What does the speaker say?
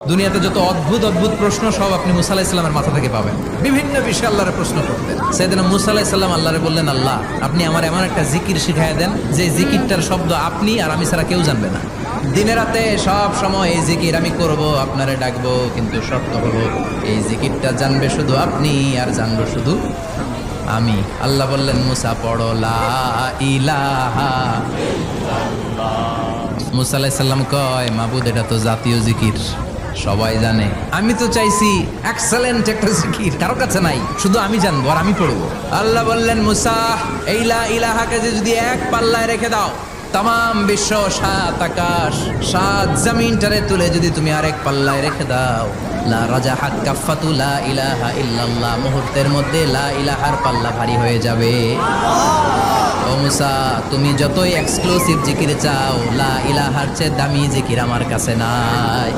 দুনিয়াতে যত অদ্ভুত অদ্ভুত প্রশ্ন সব আপনি মুসা আলাইহিস সালামের মাথা থেকে পাবেন। বিভিন্ন বিষয়ে আল্লাহরে প্রশ্ন করতেন। সাইয়েদনা মুসা আলাইহিস সালাম আল্লাহরে বললেন, আল্লাহ আপনি আমার এমন একটা জিকির শিখায় দেন যে জিকিরটার শব্দ আপনি আর আমি ছাড়া কেউ জানবে না। দিনে রাতে সব সময় এই জিকির আমি করব, আপনারে ডাকবো, কিন্তু শর্ত হলো এই জিকিরটা জানবে শুধু আপনি আর জানবো শুধু আমি। আল্লাহ বললেন, মুসা পড়ো লা ইলাহা। মুসা আলাইহিস সালাম কয়, মাবুদ এটা তো জাতীয় জিকির, সবাই জানে। আমি তো চাইছি এক্সেলেন্ট একটা জিকির, কারো কাছে নাই, শুধু আমি জানবো আর আমি পড়বো। আল্লাহ বললেন, মুসা এই লা ইলাহাকে যদি এক পাল্লায় রেখে দাও, তাম বিশ্ব, 7 আকাশ 7 জমিনটারে তুলে যদি তুমি আরেক পাল্লায় রেখে দাও, লা রাজাহাত কাফাতু লা ইলাহা ইল্লাল্লাহ, মুহূর্তের মধ্যে লা ইলাহার পাল্লা ভারী হয়ে যাবে। ও মুসা, তুমি যতই এক্সক্লুসিভ জিকির চাও, লা ইলাহার চেয়ে দামি জিকির আমার কাছে নাই।